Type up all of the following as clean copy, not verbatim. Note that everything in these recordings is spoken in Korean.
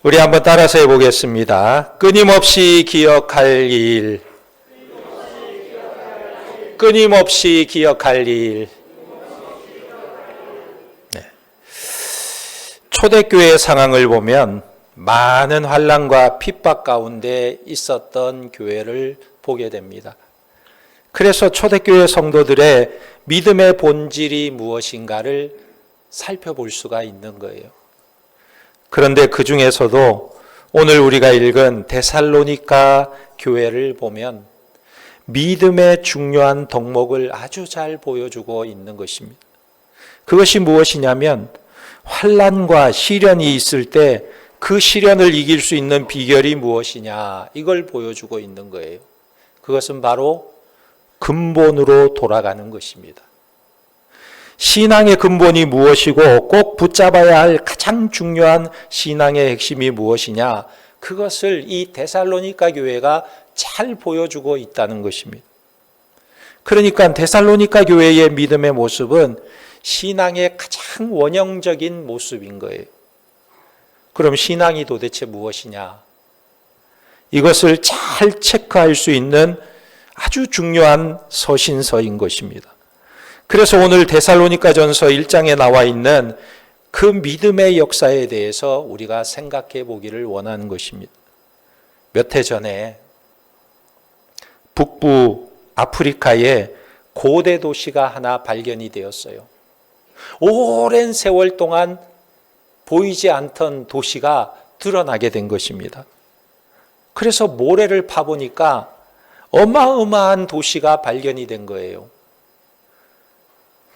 우리 한번 따라서 해보겠습니다. 끊임없이 기억할 일. 끊임없이 기억할 일. 네. 초대교회 상황을 보면 많은 환난과 핍박 가운데 있었던 교회를 보게 됩니다. 그래서 초대교회 성도들의 믿음의 본질이 무엇인가를 살펴볼 수가 있는 거예요. 그런데 그 중에서도 오늘 우리가 읽은 데살로니가 교회를 보면 믿음의 중요한 덕목을 아주 잘 보여주고 있는 것입니다. 그것이 무엇이냐면 환난과 시련이 있을 때 그 시련을 이길 수 있는 비결이 무엇이냐, 이걸 보여주고 있는 거예요. 그것은 바로 근본으로 돌아가는 것입니다. 신앙의 근본이 무엇이고 꼭 붙잡아야 할 가장 중요한 신앙의 핵심이 무엇이냐, 그것을 이 데살로니가 교회가 잘 보여주고 있다는 것입니다. 그러니까 데살로니가 교회의 믿음의 모습은 신앙의 가장 원형적인 모습인 거예요. 그럼 신앙이 도대체 무엇이냐? 이것을 잘 체크할 수 있는 아주 중요한 서신서인 것입니다. 그래서 오늘 데살로니가전서 1장에 나와 있는 그 믿음의 역사에 대해서 우리가 생각해 보기를 원하는 것입니다. 몇 해 전에 북부 아프리카에 고대 도시가 하나 발견이 되었어요. 오랜 세월 동안 보이지 않던 도시가 드러나게 된 것입니다. 그래서 모래를 파보니까 어마어마한 도시가 발견이 된 거예요.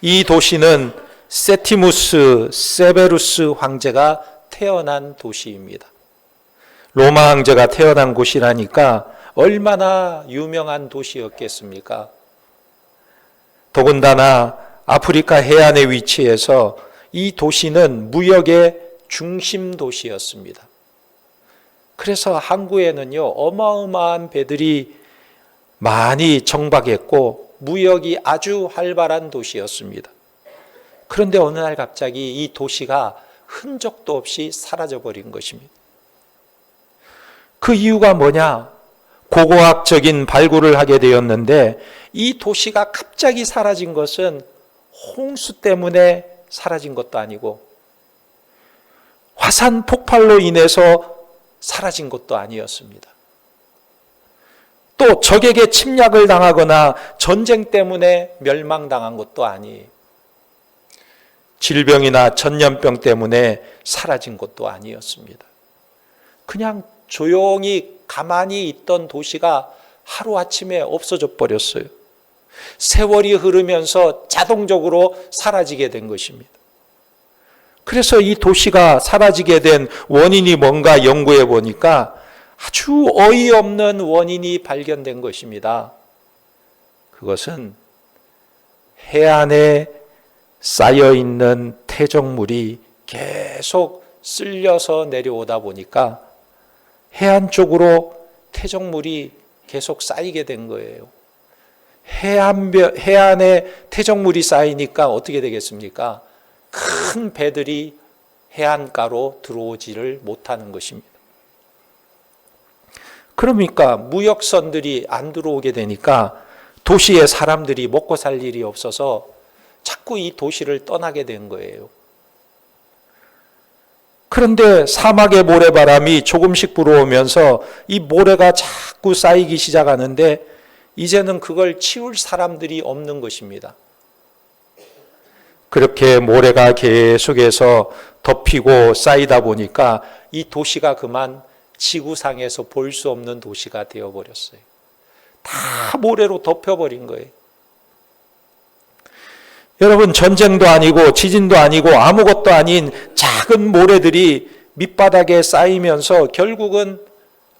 이 도시는 세티무스 세베루스 황제가 태어난 도시입니다. 로마 황제가 태어난 곳이라니까 얼마나 유명한 도시였겠습니까? 더군다나 아프리카 해안에 위치해서 이 도시는 무역의 중심 도시였습니다. 그래서 항구에는요, 어마어마한 배들이 많이 정박했고 무역이 아주 활발한 도시였습니다. 그런데 어느 날 갑자기 이 도시가 흔적도 없이 사라져버린 것입니다. 그 이유가 뭐냐? 고고학적인 발굴을 하게 되었는데 이 도시가 갑자기 사라진 것은 홍수 때문에 사라진 것도 아니고 화산 폭발로 인해서 사라진 것도 아니었습니다. 또 적에게 침략을 당하거나 전쟁 때문에 멸망당한 것도 아니에요. 질병이나 전염병 때문에 사라진 것도 아니었습니다. 그냥 조용히 가만히 있던 도시가 하루아침에 없어져 버렸어요. 세월이 흐르면서 자동적으로 사라지게 된 것입니다. 그래서 이 도시가 사라지게 된 원인이 뭔가 연구해 보니까 아주 어이없는 원인이 발견된 것입니다. 그것은 해안에 쌓여있는 퇴적물이 계속 쓸려서 내려오다 보니까 해안 쪽으로 퇴적물이 계속 쌓이게 된 거예요. 해안에 퇴적물이 쌓이니까 어떻게 되겠습니까? 큰 배들이 해안가로 들어오지를 못하는 것입니다. 그러니까 무역선들이 안 들어오게 되니까 도시에 사람들이 먹고 살 일이 없어서 자꾸 이 도시를 떠나게 된 거예요. 그런데 사막의 모래바람이 조금씩 불어오면서 이 모래가 자꾸 쌓이기 시작하는데 이제는 그걸 치울 사람들이 없는 것입니다. 그렇게 모래가 계속해서 덮이고 쌓이다 보니까 이 도시가 그만 지구상에서 볼 수 없는 도시가 되어버렸어요. 다 모래로 덮여버린 거예요. 여러분, 전쟁도 아니고 지진도 아니고 아무것도 아닌 작은 모래들이 밑바닥에 쌓이면서 결국은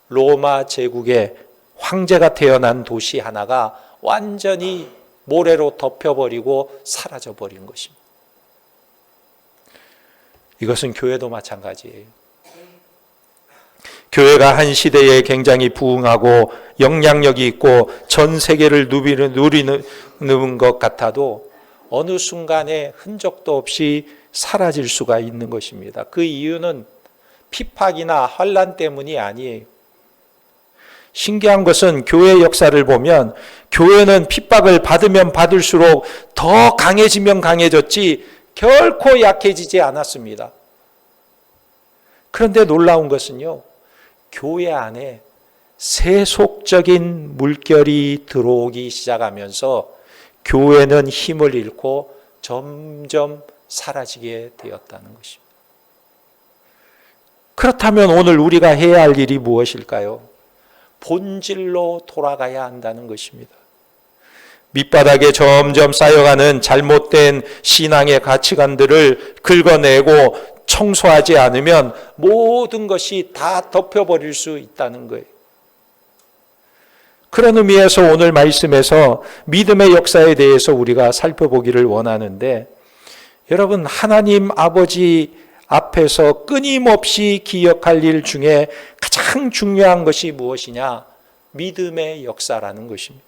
로마 제국의 황제가 태어난 도시 하나가 완전히 모래로 덮여버리고 사라져버린 것입니다. 이것은 교회도 마찬가지예요. 교회가 한 시대에 굉장히 부흥하고 영향력이 있고 전 세계를 누리는 것 같아도 어느 순간에 흔적도 없이 사라질 수가 있는 것입니다. 그 이유는 핍박이나 환난 때문이 아니에요. 신기한 것은 교회 역사를 보면 교회는 핍박을 받으면 받을수록 더 강해지면 강해졌지 결코 약해지지 않았습니다. 그런데 놀라운 것은요, 교회 안에 세속적인 물결이 들어오기 시작하면서 교회는 힘을 잃고 점점 사라지게 되었다는 것입니다. 그렇다면 오늘 우리가 해야 할 일이 무엇일까요? 본질로 돌아가야 한다는 것입니다. 밑바닥에 점점 쌓여가는 잘못된 신앙의 가치관들을 긁어내고 청소하지 않으면 모든 것이 다 덮여버릴 수 있다는 거예요. 그런 의미에서 오늘 말씀에서 믿음의 역사에 대해서 우리가 살펴보기를 원하는데, 여러분, 하나님 아버지 앞에서 끊임없이 기억할 일 중에 가장 중요한 것이 무엇이냐? 믿음의 역사라는 것입니다.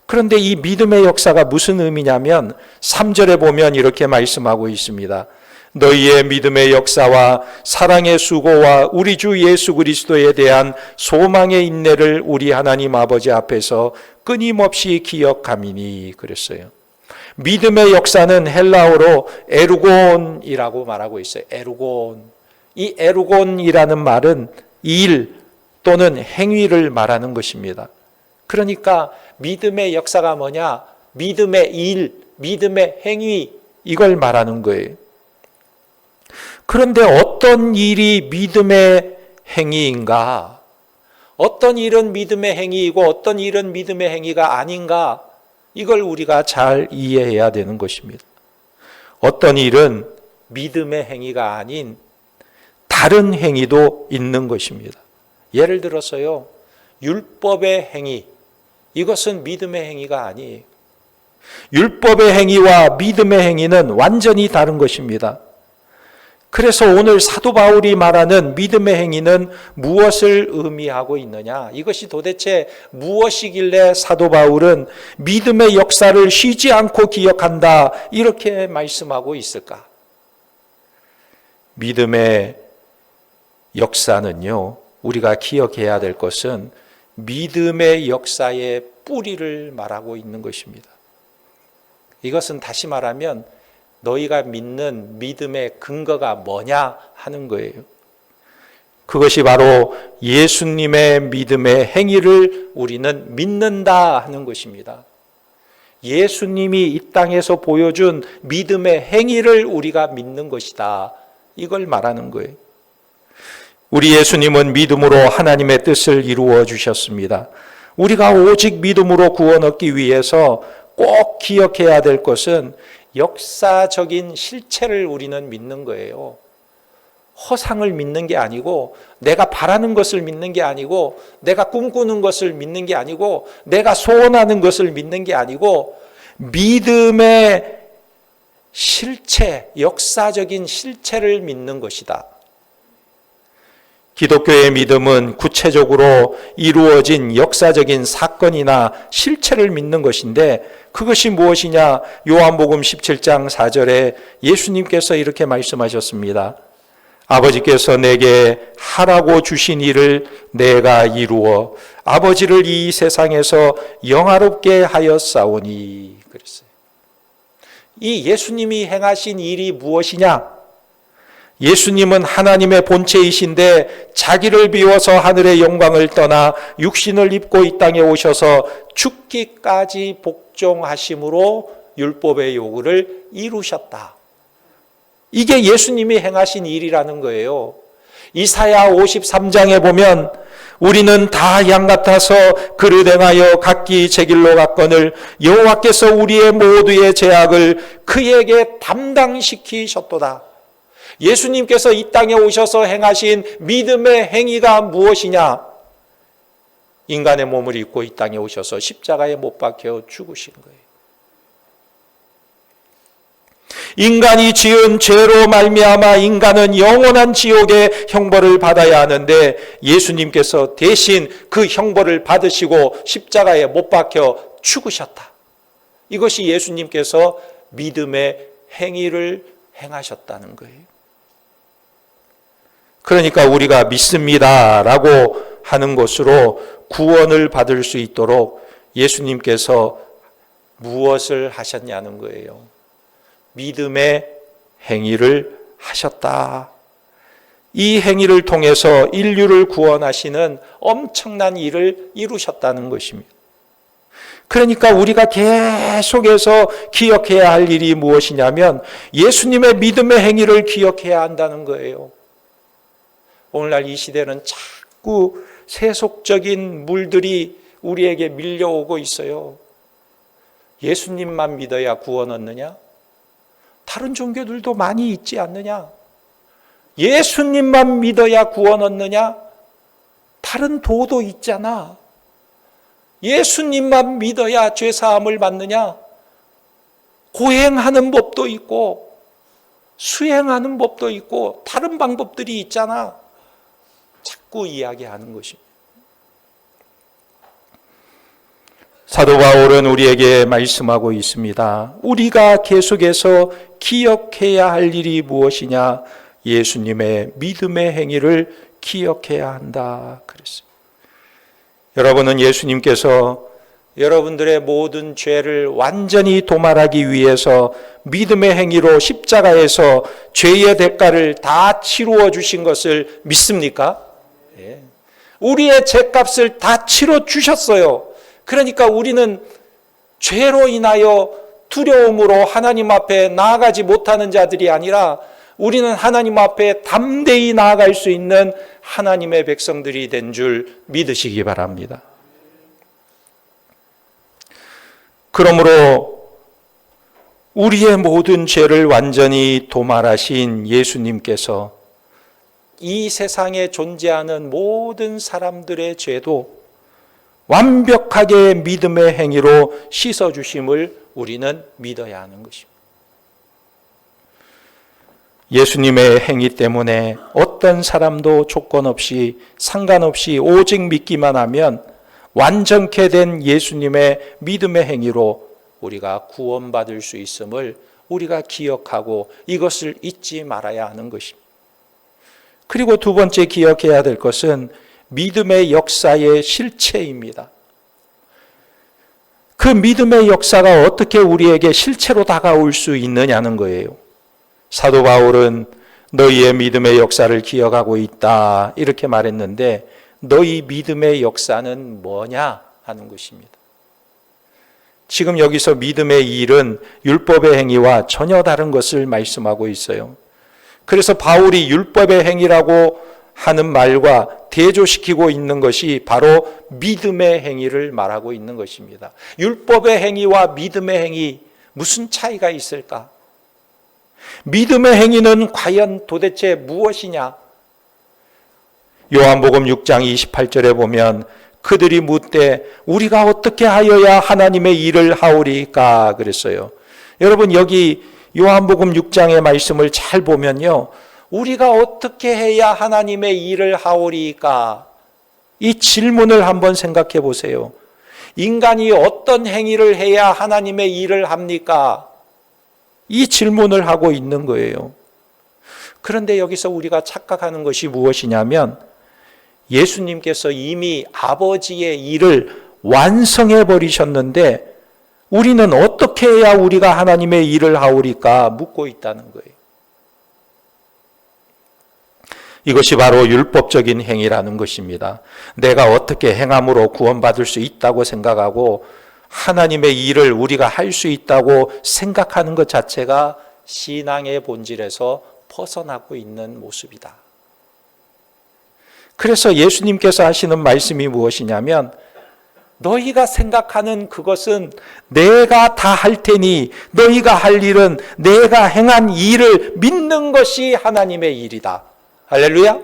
그런데 이 믿음의 역사가 무슨 의미냐면 3절에 보면 이렇게 말씀하고 있습니다. 너희의 믿음의 역사와 사랑의 수고와 우리 주 예수 그리스도에 대한 소망의 인내를 우리 하나님 아버지 앞에서 끊임없이 기억함이니 그랬어요. 믿음의 역사는 헬라어로 에르곤이라고 말하고 있어요. 에르곤. 이 에르곤이라는 말은 일 또는 행위를 말하는 것입니다. 그러니까 믿음의 역사가 뭐냐? 믿음의 일, 믿음의 행위, 이걸 말하는 거예요. 그런데 어떤 일이 믿음의 행위인가? 어떤 일은 믿음의 행위이고 어떤 일은 믿음의 행위가 아닌가? 이걸 우리가 잘 이해해야 되는 것입니다. 어떤 일은 믿음의 행위가 아닌 다른 행위도 있는 것입니다. 예를 들어서요, 율법의 행위, 이것은 믿음의 행위가 아니에요. 율법의 행위와 믿음의 행위는 완전히 다른 것입니다. 그래서 오늘 사도 바울이 말하는 믿음의 행위는 무엇을 의미하고 있느냐? 이것이 도대체 무엇이길래 사도 바울은 믿음의 역사를 쉬지 않고 기억한다, 이렇게 말씀하고 있을까? 믿음의 역사는요, 우리가 기억해야 될 것은 믿음의 역사의 뿌리를 말하고 있는 것입니다. 이것은 다시 말하면 너희가 믿는 믿음의 근거가 뭐냐 하는 거예요. 그것이 바로 예수님의 믿음의 행위를 우리는 믿는다 하는 것입니다. 예수님이 이 땅에서 보여준 믿음의 행위를 우리가 믿는 것이다, 이걸 말하는 거예요. 우리 예수님은 믿음으로 하나님의 뜻을 이루어 주셨습니다. 우리가 오직 믿음으로 구원 얻기 위해서 꼭 기억해야 될 것은 역사적인 실체를 우리는 믿는 거예요. 허상을 믿는 게 아니고, 내가 바라는 것을 믿는 게 아니고, 내가 꿈꾸는 것을 믿는 게 아니고, 내가 소원하는 것을 믿는 게 아니고, 믿음의 실체, 역사적인 실체를 믿는 것이다. 기독교의 믿음은 구체적으로 이루어진 역사적인 사건이나 실체를 믿는 것인데, 그것이 무엇이냐? 요한복음 17장 4절에 예수님께서 이렇게 말씀하셨습니다. 아버지께서 내게 하라고 주신 일을 내가 이루어 아버지를 이 세상에서 영화롭게 하였사오니 그랬어요. 이 예수님이 행하신 일이 무엇이냐? 예수님은 하나님의 본체이신데 자기를 비워서 하늘의 영광을 떠나 육신을 입고 이 땅에 오셔서 죽기까지 복종하심으로 율법의 요구를 이루셨다. 이게 예수님이 행하신 일이라는 거예요. 이사야 53장에 보면 우리는 다 양 같아서 그릇 행하여 각기 제 길로 갔거늘 여호와께서 우리의 모두의 죄악을 그에게 담당시키셨도다. 예수님께서 이 땅에 오셔서 행하신 믿음의 행위가 무엇이냐? 인간의 몸을 입고 이 땅에 오셔서 십자가에 못 박혀 죽으신 거예요. 인간이 지은 죄로 말미암아 인간은 영원한 지옥의 형벌을 받아야 하는데 예수님께서 대신 그 형벌을 받으시고 십자가에 못 박혀 죽으셨다. 이것이 예수님께서 믿음의 행위를 행하셨다는 거예요. 그러니까 우리가 믿습니다라고 하는 것으로 구원을 받을 수 있도록 예수님께서 무엇을 하셨냐는 거예요. 믿음의 행위를 하셨다. 이 행위를 통해서 인류를 구원하시는 엄청난 일을 이루셨다는 것입니다. 그러니까 우리가 계속해서 기억해야 할 일이 무엇이냐면 예수님의 믿음의 행위를 기억해야 한다는 거예요. 오늘날 이 시대는 자꾸 세속적인 물들이 우리에게 밀려오고 있어요. 예수님만 믿어야 구원 얻느냐? 다른 종교들도 많이 있지 않느냐? 예수님만 믿어야 구원 얻느냐? 다른 도도 있잖아. 예수님만 믿어야 죄사함을 받느냐? 고행하는 법도 있고 수행하는 법도 있고 다른 방법들이 있잖아. 자꾸 이야기하는 것입니다. 사도 바울은 우리에게 말씀하고 있습니다. 우리가 계속해서 기억해야 할 일이 무엇이냐? 예수님의 믿음의 행위를 기억해야 한다 그랬어요. 여러분은 예수님께서 여러분들의 모든 죄를 완전히 도말하기 위해서 믿음의 행위로 십자가에서 죄의 대가를 다 치루어 주신 것을 믿습니까? 예. 우리의 죄값을 다 치러 주셨어요. 그러니까 우리는 죄로 인하여 두려움으로 하나님 앞에 나아가지 못하는 자들이 아니라 우리는 하나님 앞에 담대히 나아갈 수 있는 하나님의 백성들이 된 줄 믿으시기 바랍니다. 그러므로 우리의 모든 죄를 완전히 도말하신 예수님께서 이 세상에 존재하는 모든 사람들의 죄도 완벽하게 믿음의 행위로 씻어주심을 우리는 믿어야 하는 것입니다. 예수님의 행위 때문에 어떤 사람도 조건 없이 상관없이 오직 믿기만 하면 완전케 된 예수님의 믿음의 행위로 우리가 구원받을 수 있음을 우리가 기억하고 이것을 잊지 말아야 하는 것입니다. 그리고 두 번째 기억해야 될 것은 믿음의 역사의 실체입니다. 그 믿음의 역사가 어떻게 우리에게 실체로 다가올 수 있느냐는 거예요. 사도 바울은 너희의 믿음의 역사를 기억하고 있다 이렇게 말했는데 너희 믿음의 역사는 뭐냐 하는 것입니다. 지금 여기서 믿음의 일은 율법의 행위와 전혀 다른 것을 말씀하고 있어요. 그래서 바울이 율법의 행위라고 하는 말과 대조시키고 있는 것이 바로 믿음의 행위를 말하고 있는 것입니다. 율법의 행위와 믿음의 행위 무슨 차이가 있을까? 믿음의 행위는 과연 도대체 무엇이냐? 요한복음 6장 28절에 보면 그들이 묻되 우리가 어떻게 하여야 하나님의 일을 하오리까 그랬어요. 여러분 여기 요한복음 6장의 말씀을 잘 보면요. 우리가 어떻게 해야 하나님의 일을 하오리까? 이 질문을 한번 생각해 보세요. 인간이 어떤 행위를 해야 하나님의 일을 합니까? 이 질문을 하고 있는 거예요. 그런데 여기서 우리가 착각하는 것이 무엇이냐면 예수님께서 이미 아버지의 일을 완성해 버리셨는데 우리는 어떻게 해야 우리가 하나님의 일을 하오리까 묻고 있다는 거예요. 이것이 바로 율법적인 행위라는 것입니다. 내가 어떻게 행함으로 구원받을 수 있다고 생각하고 하나님의 일을 우리가 할 수 있다고 생각하는 것 자체가 신앙의 본질에서 벗어나고 있는 모습이다. 그래서 예수님께서 하시는 말씀이 무엇이냐면 너희가 생각하는 그것은 내가 다 할 테니 너희가 할 일은 내가 행한 일을 믿는 것이 하나님의 일이다. 할렐루야.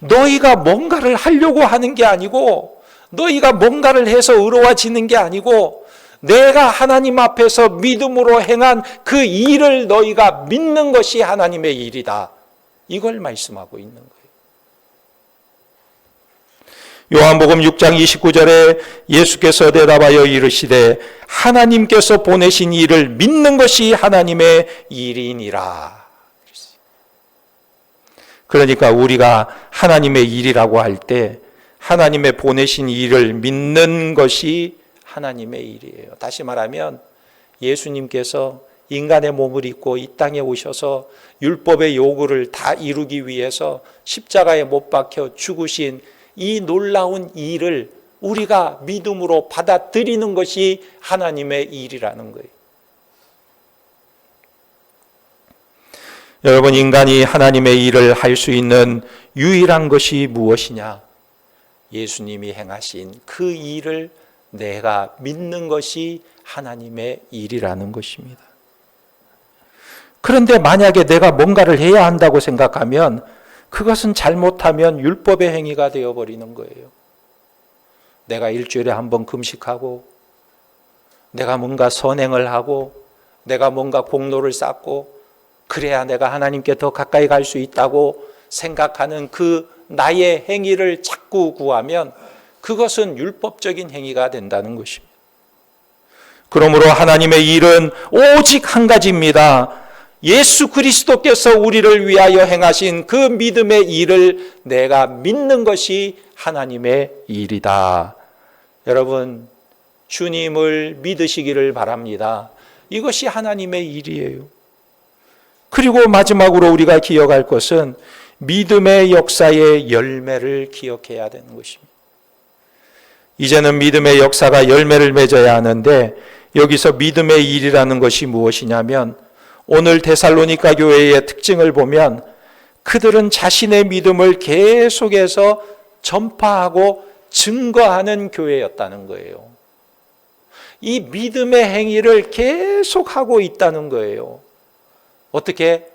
너희가 뭔가를 하려고 하는 게 아니고 너희가 뭔가를 해서 의로워지는 게 아니고 내가 하나님 앞에서 믿음으로 행한 그 일을 너희가 믿는 것이 하나님의 일이다. 이걸 말씀하고 있는 거예요. 요한복음 6장 29절에 예수께서 대답하여 이르시되 하나님께서 보내신 일을 믿는 것이 하나님의 일이니라. 그러니까 우리가 하나님의 일이라고 할 때 하나님의 보내신 일을 믿는 것이 하나님의 일이에요. 다시 말하면 예수님께서 인간의 몸을 입고 이 땅에 오셔서 율법의 요구를 다 이루기 위해서 십자가에 못 박혀 죽으신 이 놀라운 일을 우리가 믿음으로 받아들이는 것이 하나님의 일이라는 거예요. 여러분, 인간이 하나님의 일을 할 수 있는 유일한 것이 무엇이냐? 예수님이 행하신 그 일을 내가 믿는 것이 하나님의 일이라는 것입니다. 그런데 만약에 내가 뭔가를 해야 한다고 생각하면 그것은 잘못하면 율법의 행위가 되어버리는 거예요. 내가 일주일에 한 번 금식하고, 내가 뭔가 선행을 하고, 내가 뭔가 공로를 쌓고, 그래야 내가 하나님께 더 가까이 갈 수 있다고 생각하는 그 나의 행위를 자꾸 구하면 그것은 율법적인 행위가 된다는 것입니다. 그러므로 하나님의 일은 오직 한 가지입니다. 예수 그리스도께서 우리를 위하여 행하신 그 믿음의 일을 내가 믿는 것이 하나님의 일이다. 여러분, 주님을 믿으시기를 바랍니다. 이것이 하나님의 일이에요. 그리고 마지막으로 우리가 기억할 것은 믿음의 역사의 열매를 기억해야 되는 것입니다. 이제는 믿음의 역사가 열매를 맺어야 하는데 여기서 믿음의 일이라는 것이 무엇이냐면 오늘 데살로니가 교회의 특징을 보면 그들은 자신의 믿음을 계속해서 전파하고 증거하는 교회였다는 거예요. 이 믿음의 행위를 계속하고 있다는 거예요. 어떻게?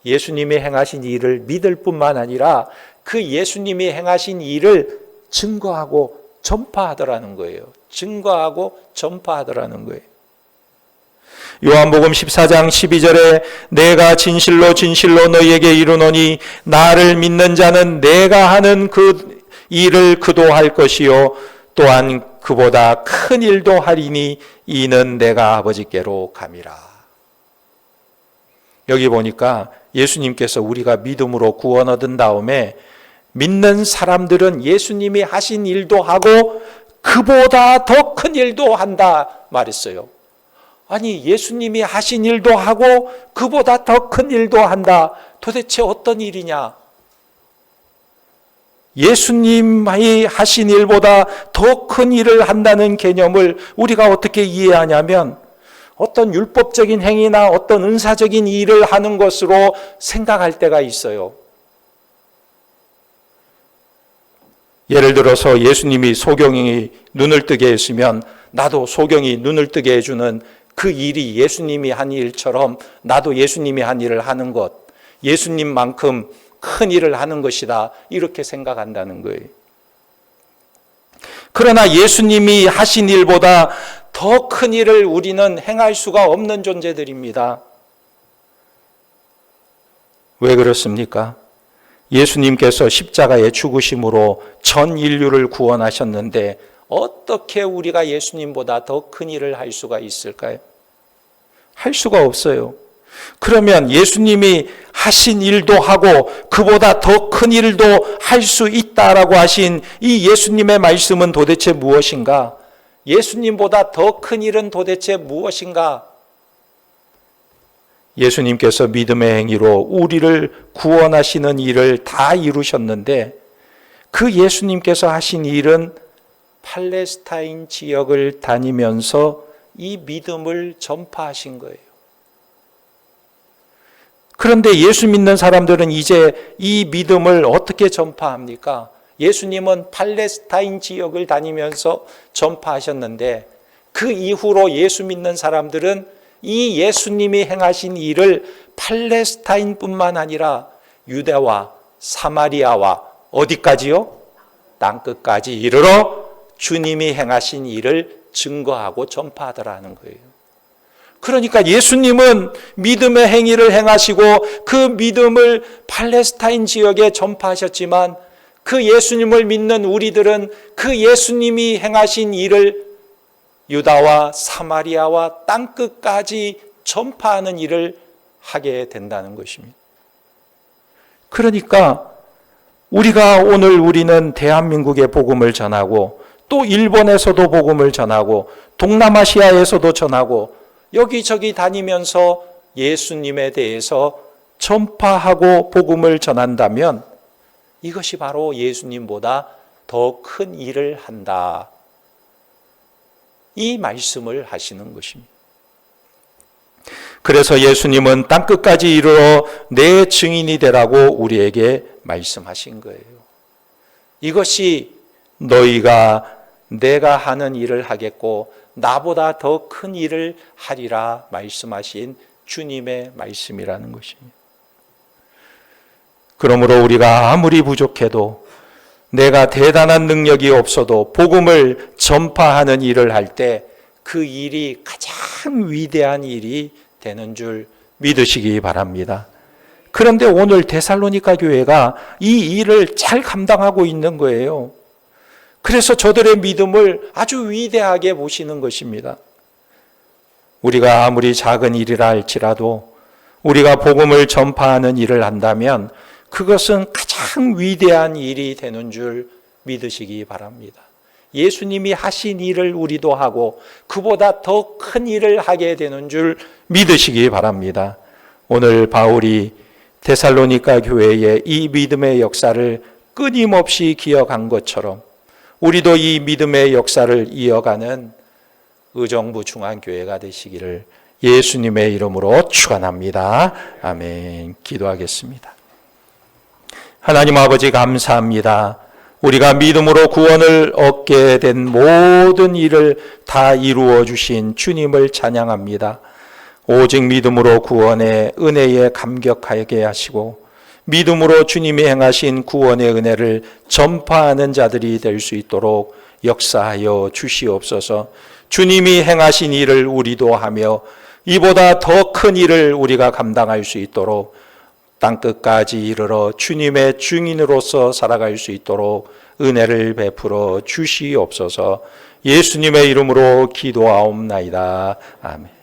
예수님이 행하신 일을 믿을 뿐만 아니라 그 예수님이 행하신 일을 증거하고 전파하더라는 거예요. 증거하고 전파하더라는 거예요. 요한복음 14장 12절에 내가 진실로 진실로 너희에게 이르노니 나를 믿는 자는 내가 하는 그 일을 그도 할 것이요 또한 그보다 큰 일도 하리니 이는 내가 아버지께로 감이라. 여기 보니까 예수님께서 우리가 믿음으로 구원 얻은 다음에 믿는 사람들은 예수님이 하신 일도 하고 그보다 더 큰 일도 한다 말했어요. 아니, 예수님이 하신 일도 하고 그보다 더 큰 일도 한다. 도대체 어떤 일이냐? 예수님이 하신 일보다 더 큰 일을 한다는 개념을 우리가 어떻게 이해하냐면 어떤 율법적인 행위나 어떤 은사적인 일을 하는 것으로 생각할 때가 있어요. 예를 들어서 예수님이 소경이 눈을 뜨게 했으면 나도 소경이 눈을 뜨게 해주는 그 일이 예수님이 한 일처럼 나도 예수님이 한 일을 하는 것, 예수님만큼 큰 일을 하는 것이다, 이렇게 생각한다는 거예요. 그러나 예수님이 하신 일보다 더 큰 일을 우리는 행할 수가 없는 존재들입니다. 왜 그렇습니까? 예수님께서 십자가의 죽으심으로 전 인류를 구원하셨는데 어떻게 우리가 예수님보다 더 큰 일을 할 수가 있을까요? 할 수가 없어요. 그러면 예수님이 하신 일도 하고 그보다 더 큰 일도 할 수 있다라고 하신 이 예수님의 말씀은 도대체 무엇인가? 예수님보다 더 큰 일은 도대체 무엇인가? 예수님께서 믿음의 행위로 우리를 구원하시는 일을 다 이루셨는데 그 예수님께서 하신 일은 팔레스타인 지역을 다니면서 이 믿음을 전파하신 거예요. 그런데 예수 믿는 사람들은 이제 이 믿음을 어떻게 전파합니까? 예수님은 팔레스타인 지역을 다니면서 전파하셨는데 그 이후로 예수 믿는 사람들은 이 예수님이 행하신 일을 팔레스타인뿐만 아니라 유대와 사마리아와 어디까지요? 땅끝까지 이르러 주님이 행하신 일을 증거하고 전파하더라는 거예요. 그러니까 예수님은 믿음의 행위를 행하시고 그 믿음을 팔레스타인 지역에 전파하셨지만 그 예수님을 믿는 우리들은 그 예수님이 행하신 일을 유다와 사마리아와 땅끝까지 전파하는 일을 하게 된다는 것입니다. 그러니까 우리가 오늘 우리는 대한민국에 복음을 전하고 또 일본에서도 복음을 전하고 동남아시아에서도 전하고 여기저기 다니면서 예수님에 대해서 전파하고 복음을 전한다면 이것이 바로 예수님보다 더 큰 일을 한다. 이 말씀을 하시는 것입니다. 그래서 예수님은 땅끝까지 이르러 내 증인이 되라고 우리에게 말씀하신 거예요. 이것이 너희가 내가 하는 일을 하겠고 나보다 더 큰 일을 하리라 말씀하신 주님의 말씀이라는 것입니다. 그러므로 우리가 아무리 부족해도 내가 대단한 능력이 없어도 복음을 전파하는 일을 할 때 그 일이 가장 위대한 일이 되는 줄 믿으시기 바랍니다. 그런데 오늘 데살로니가 교회가 이 일을 잘 감당하고 있는 거예요. 그래서 저들의 믿음을 아주 위대하게 보시는 것입니다. 우리가 아무리 작은 일이라 할지라도 우리가 복음을 전파하는 일을 한다면 그것은 가장 위대한 일이 되는 줄 믿으시기 바랍니다. 예수님이 하신 일을 우리도 하고 그보다 더 큰 일을 하게 되는 줄 믿으시기 바랍니다. 오늘 바울이 데살로니가 교회의 이 믿음의 역사를 끊임없이 기억한 것처럼 우리도 이 믿음의 역사를 이어가는 의정부 중앙교회가 되시기를 예수님의 이름으로 축원합니다. 아멘. 기도하겠습니다. 하나님 아버지 감사합니다. 우리가 믿음으로 구원을 얻게 된 모든 일을 다 이루어 주신 주님을 찬양합니다. 오직 믿음으로 구원의 은혜에 감격하게 하시고 믿음으로 주님이 행하신 구원의 은혜를 전파하는 자들이 될 수 있도록 역사하여 주시옵소서. 주님이 행하신 일을 우리도 하며 이보다 더 큰 일을 우리가 감당할 수 있도록 땅끝까지 이르러 주님의 증인으로서 살아갈 수 있도록 은혜를 베풀어 주시옵소서. 예수님의 이름으로 기도하옵나이다. 아멘.